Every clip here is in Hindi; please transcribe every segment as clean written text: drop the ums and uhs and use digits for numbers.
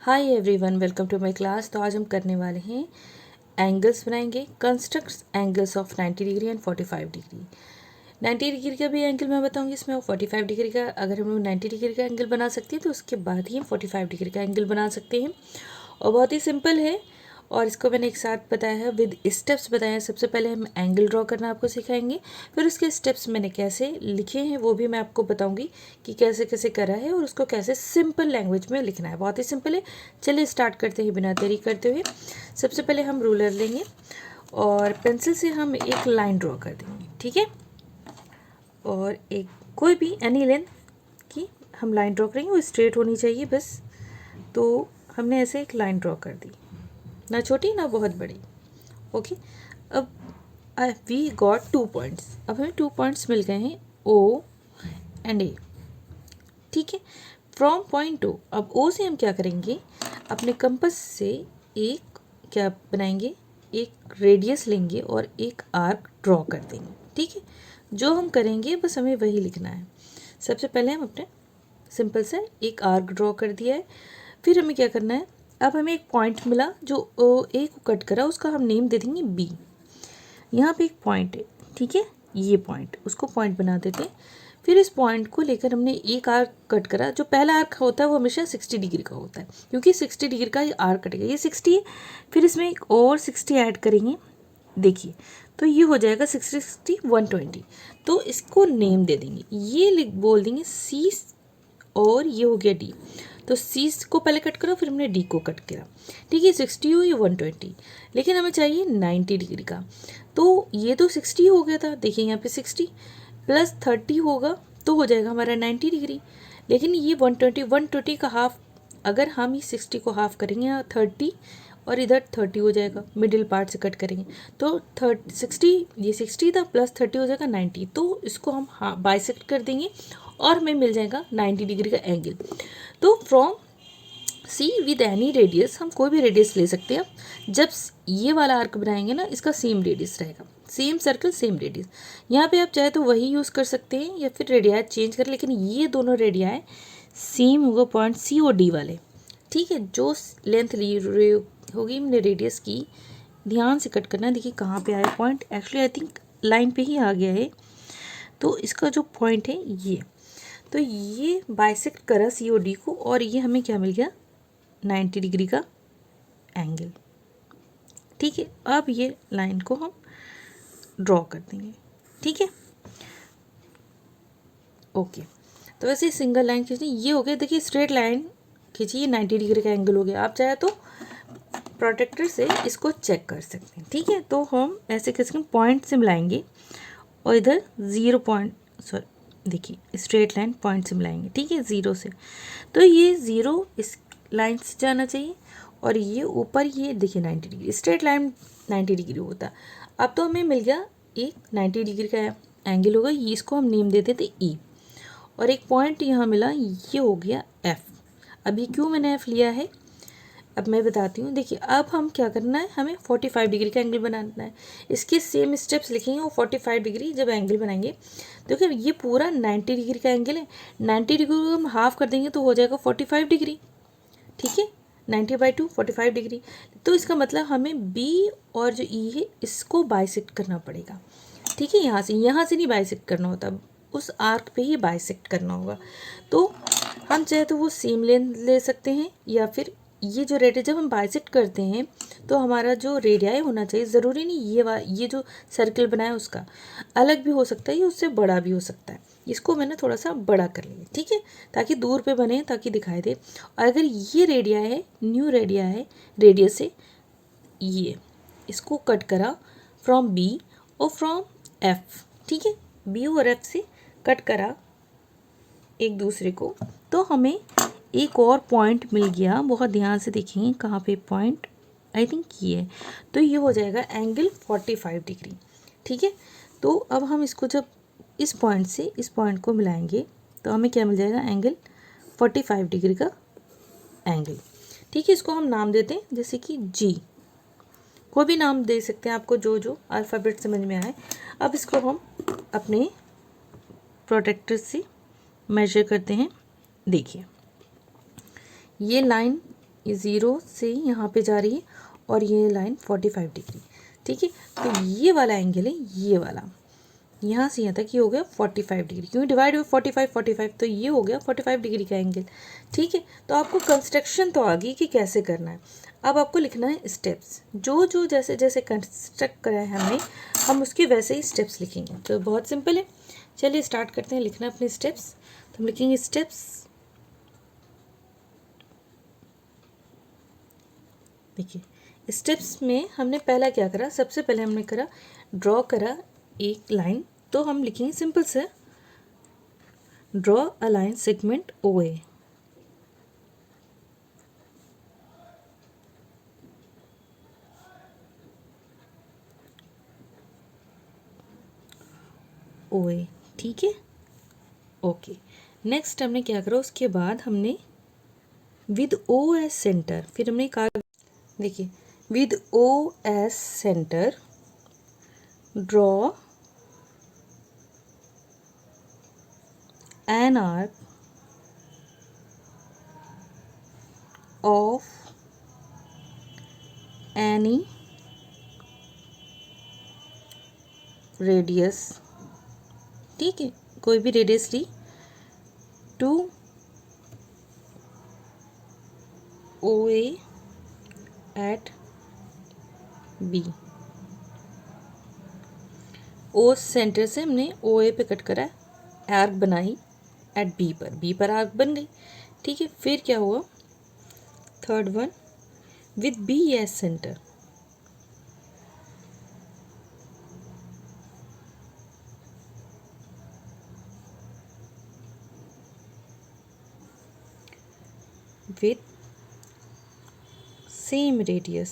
Hi everyone, welcome to my class. तो आज हम करने वाले हैं एंगल्स बनाएंगे। Constructs angles of 90 degree and 45 degree. 90 degree का भी एंगल मैं बताऊंगी इसमें, और 45 डिग्री का। अगर हम लोग 90 डिग्री का एंगल बना सकते हैं तो उसके बाद ही हम 45 डिग्री का एंगल बना सकते हैं, और बहुत ही सिंपल है। और इसको मैंने एक साथ बताया है, विद स्टेप्स बताया है। सबसे पहले हम एंगल ड्रॉ करना आपको सिखाएंगे, फिर उसके स्टेप्स मैंने कैसे लिखे हैं वो भी मैं आपको बताऊंगी कि कैसे कैसे करा है, और उसको कैसे सिंपल लैंग्वेज में लिखना है। बहुत ही सिंपल है। चलिए स्टार्ट करते हैं बिना देरी करते हुए। सबसे पहले हम रूलर लेंगे और पेंसिल से हम एक लाइन ड्रॉ कर देंगे, ठीक है। और एक कोई भी एनी लेंथ की हम लाइन ड्रॉ करेंगे, वो स्ट्रेट होनी चाहिए बस। तो हमने ऐसे एक लाइन ड्रॉ कर दी, ना छोटी ना बहुत बड़ी। ओके, अब वी गॉट 2 पॉइंट्स। अब हमें 2 पॉइंट्स मिल गए हैं, ओ एंड ए, ठीक है। फ्रॉम पॉइंट ओ, अब ओ से हम क्या करेंगे, अपने कंपास से एक क्या बनाएंगे, एक रेडियस लेंगे और एक आर्क ड्रॉ कर देंगे, ठीक है। जो हम करेंगे बस हमें वही लिखना है। सबसे पहले हम अपने सिंपल से एक आर्क ड्रॉ कर दिया है। फिर हमें क्या करना है, अब हमें एक पॉइंट मिला जो ए को कट करा, उसका हम नेम दे देंगे बी। यहाँ पे एक पॉइंट है, ठीक है, ये पॉइंट, उसको पॉइंट बना देते हैं। फिर इस पॉइंट को लेकर हमने एक आर्क कट करा। जो पहला आर्क होता है वो हमेशा 60 डिग्री का होता है, क्योंकि 60 डिग्री का ये आर्क कटेगा। ये 60 है, फिर इसमें एक और 60 ऐड करेंगे, देखिए, तो ये हो जाएगा 60 60 120। तो इसको नेम दे देंगे, ये बोल देंगे सी, और ये हो गया डी। तो सी को पहले कट करो, फिर हमने डी को कट करा, ठीक है। 60 हो या 120, लेकिन हमें चाहिए 90 डिग्री का। तो ये तो 60 हो गया था, देखिए यहाँ पे 60 प्लस 30 होगा तो हो जाएगा हमारा 90 डिग्री। लेकिन ये 120 का हाफ, अगर हम ही 60 को हाफ करेंगे या 30, और इधर 30 हो जाएगा, मिडिल पार्ट से कट करेंगे तो 60, ये 60 था प्लस 30 हो जाएगा 90। तो इसको हम बाइसेक्ट कर देंगे और हमें मिल जाएगा 90 डिग्री का एंगल। तो from C with any radius, हम कोई भी रेडियस ले सकते हैं। जब ये वाला आर्क बनाएंगे ना, इसका सेम रेडियस रहेगा, सेम सर्कल सेम रेडियस। यहाँ पे आप चाहे तो वही यूज़ कर सकते हैं या फिर रेडियाई चेंज कर, लेकिन ये दोनों रेडियाई सेम होगा, पॉइंट सी और डी वाले, ठीक है। जो लेंथ ली होगी हमने रेडियस की, ध्यान से कट करना है। देखिए कहाँ पे आया point, actually I think line पे ही आ गया है। तो इसका जो पॉइंट है ये, तो ये बाइसेक्ट करा सी और डी को, और ये हमें क्या मिल गया, 90 डिग्री का एंगल, ठीक है। अब ये लाइन को हम ड्रॉ कर देंगे, ठीक है। ओके, तो वैसे सिंगल लाइन खींचनी, ये हो गया। देखिए स्ट्रेट लाइन खींचिए, 90 डिग्री का एंगल हो गया। आप चाहे तो प्रोटेक्टर से इसको चेक कर सकते हैं, ठीक है। तो हम ऐसे खींच पॉइंट से मिलाएंगे, और इधर 0 पॉइंट, सॉरी देखिए स्ट्रेट लाइन पॉइंट से मिलाएंगे, ठीक है, 0 से। तो ये 0 इस लाइन से जाना चाहिए, और ये ऊपर ये देखिए 90 डिग्री, स्ट्रेट लाइन 90 डिग्री होता है। अब तो हमें मिल गया एक 90 डिग्री का एंगल होगा, ये इसको हम नेम देते थे ई, और एक पॉइंट यहाँ मिला, ये हो गया एफ। अभी क्यों मैंने एफ लिया है अब मैं बताती हूँ। देखिए अब हम क्या करना है, हमें 45 डिग्री का एंगल बनाना है। इसके सेम स्टेप्स लिखेंगे, वो 45 डिग्री जब एंगल बनाएंगे। देखिए ये पूरा 90 डिग्री का एंगल है, 90 डिग्री को हम हाफ कर देंगे तो हो जाएगा 45 डिग्री, ठीक है। 90/2 45 डिग्री। तो इसका मतलब हमें बी और जो ई है इसको बाइसेक्ट करना पड़ेगा, ठीक है। यहाँ से नहीं बाइसेक्ट करना होता, उस आर्क पे ही बाइसेक्ट करना होगा। तो हम चाहे तो वो सेम लेंथ ले सकते हैं, या फिर ये जो रेडियस, जब हम बाइसेक्ट करते हैं तो हमारा जो रेडियाई होना चाहिए, ज़रूरी नहीं ये जो सर्कल बनाया उसका अलग भी हो सकता है, ये उससे बड़ा भी हो सकता है। इसको मैंने थोड़ा सा बड़ा कर लिया, ठीक है, ताकि दूर पे बने, ताकि दिखाई दे। और अगर ये रेडिया है, न्यू रेडिया है, रेडियस से ये इसको कट करा फ्रॉम बी और फ्रॉम एफ, ठीक है, बी और एफ से कट करा एक दूसरे को, तो हमें एक और पॉइंट मिल गया। बहुत ध्यान से देखेंगे कहाँ पे पॉइंट, आई थिंक ये है। तो ये हो जाएगा एंगल 45 डिग्री, ठीक है। तो अब हम इसको जब इस पॉइंट से इस पॉइंट को मिलाएंगे तो हमें क्या मिल जाएगा, एंगल 45 डिग्री का एंगल, ठीक है। इसको हम नाम देते हैं, जैसे कि जी, कोई भी नाम दे सकते हैं आपको जो जो अल्फ़ाबेट समझ में आए। अब इसको हम अपने प्रोटेक्टर से मेजर करते हैं। देखिए ये लाइन ये 0 से यहाँ पे जा रही है और ये लाइन 45 डिग्री। ठीक है, तो ये वाला एंगल है, ये वाला यहाँ से यहाँ तक ये हो गया 45 डिग्री, क्योंकि डिवाइड हुआ 45 तो ये हो गया 45 डिग्री का एंगल। ठीक है, तो आपको कंस्ट्रक्शन तो आ गई कि कैसे करना है। अब आपको लिखना है स्टेप्स, जो जो जैसे जैसे कंस्ट्रक्ट करा है हमने, हम उसके वैसे ही स्टेप्स लिखेंगे। तो बहुत सिंपल है, चलिए स्टार्ट करते हैं लिखना अपने स्टेप्स। तो हम लिखेंगे स्टेप्स, देखिए स्टेप्स में हमने पहला क्या करा, सबसे पहले हमने करा ड्रॉ करा एक लाइन। तो हम लिखेंगे सिंपल से draw a line segment O A. O A, ठीक है, ओके। नेक्स्ट हमने क्या करा, उसके बाद हमने विद ओ एस सेंटर, फिर हमने कहा देखिए with O as centre draw an arc of any radius, ठीक है, कोई भी रेडियस ली, to O A at B. O centre से हमने ओ ए पे कट करा, आर्क बनाई एट बी पर आर्क बन गई। ठीक है, फिर क्या हुआ, third one with B as centre, with same radius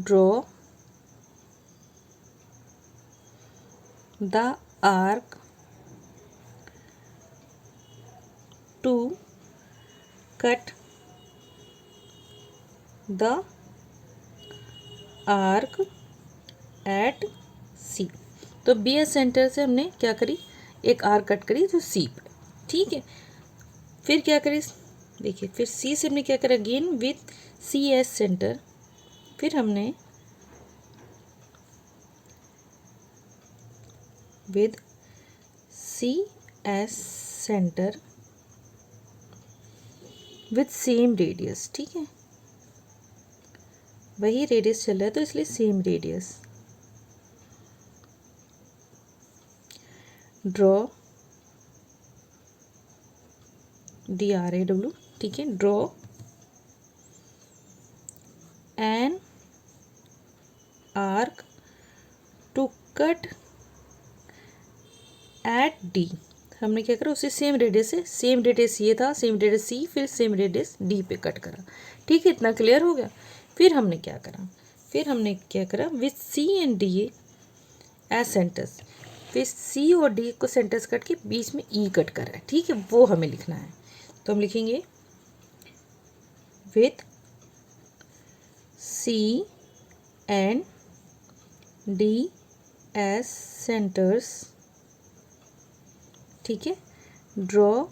draw the arc to cut the arc at C। तो बी एस सेंटर से हमने क्या करी, एक आर्क कट करी जो सी पर। ठीक है, फिर क्या करें, देखिए फिर सी से हमने क्या करा, again with C as centre, फिर हमने with C as centre with same radius. ठीक है, वही रेडियस चल रहा है तो इसलिए सेम रेडियस, ड्रॉ DRAW, ठीक है, draw an arc to cut at D. हमने क्या करा, उसे सेम रेडियस से, सेम रेडियस ये था, सेम रेडियस सी, फिर सेम रेडियस डी पे कट करा। ठीक है, इतना क्लियर हो गया। फिर हमने क्या करा, with C and D as centres, फिर सी और डी को सेंटर्स कट के बीच में ई कट कर रहा है। ठीक है, वो हमें लिखना है। तो हम लिखेंगे with C and D as centres, ठीक है, draw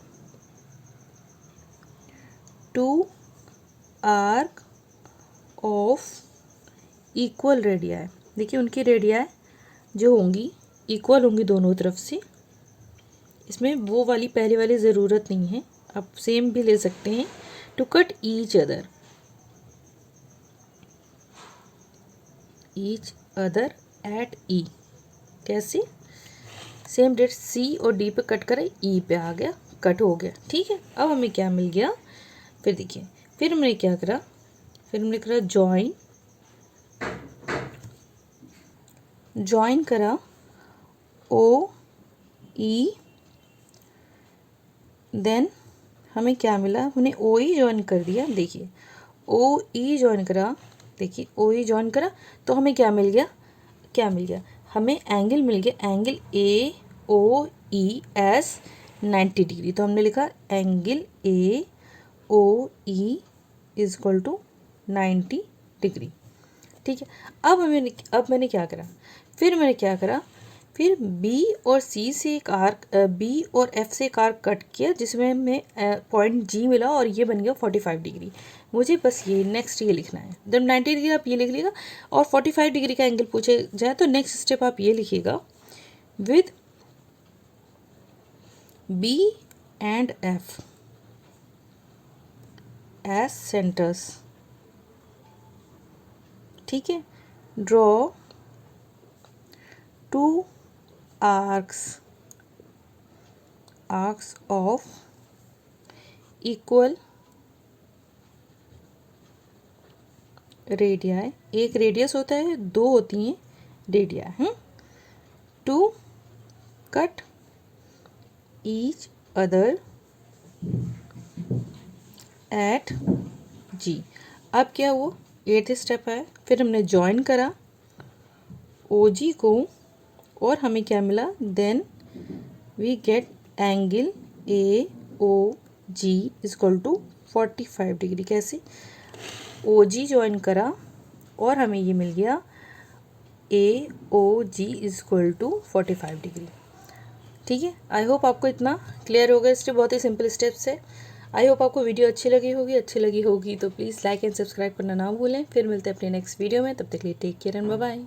two arcs of equal radii. देखिए उनकी रेडियाई जो होंगी इक्वल होंगी दोनों तरफ से, इसमें वो वाली पहले वाली ज़रूरत नहीं है, आप सेम भी ले सकते हैं। To cut each other at E, कैसे, सेम डेट सी और डी पे कट करें, ई पे आ गया, कट हो गया। ठीक है, अब हमें क्या मिल गया, फिर देखिए फिर हमने क्या करा, फिर हमने करा ज्वाइन करा ओ ई, देन हमें क्या मिला, हमने ओ ई ज्वाइन कर दिया। देखिए ओ ई ज्वाइन करा, देखिए ओ ई ज्वाइन करा तो हमें क्या मिल गया, हमें एंगल मिल गया, angle A O E is 90 degree. तो हमने लिखा angle A O E is equal to 90 degree. ठीक है, अब मैंने क्या करा, फिर मैंने क्या करा, फिर बी और सी से एक आर्क, बी और एफ से एक आर्क कट किया जिसमें हमें पॉइंट जी मिला और ये बन गया 45 डिग्री। मुझे बस ये नेक्स्ट ये लिखना है। जब 90 डिग्री आप ये लिख लीजिएगा और 45 डिग्री का एंगल पूछे जाए तो नेक्स्ट स्टेप आप ये लिखिएगा, with B and F as centres. ठीक है, draw two arcs of equal radii. एक रेडियस होता है, दो होती हैं radii, to cut each other at G. अब क्या हुआ, 8th स्टेप है, फिर हमने ज्वाइन करा ओ जी को और हमें क्या मिला, then we get angle A O G is equal to 45 degree. कैसे, ओ जी ज्वाइन करा और हमें ये मिल गया ए O G is equal to 45 degree. ठीक है, आई होप आपको इतना क्लियर होगा। स्टेप बहुत ही सिंपल स्टेप्स है। आई होप आपको वीडियो अच्छी लगी होगी तो प्लीज़ लाइक एंड सब्सक्राइब करना ना भूलें। फिर मिलते हैं अपने नेक्स्ट वीडियो में, तब तक के लिए take care and bye bye.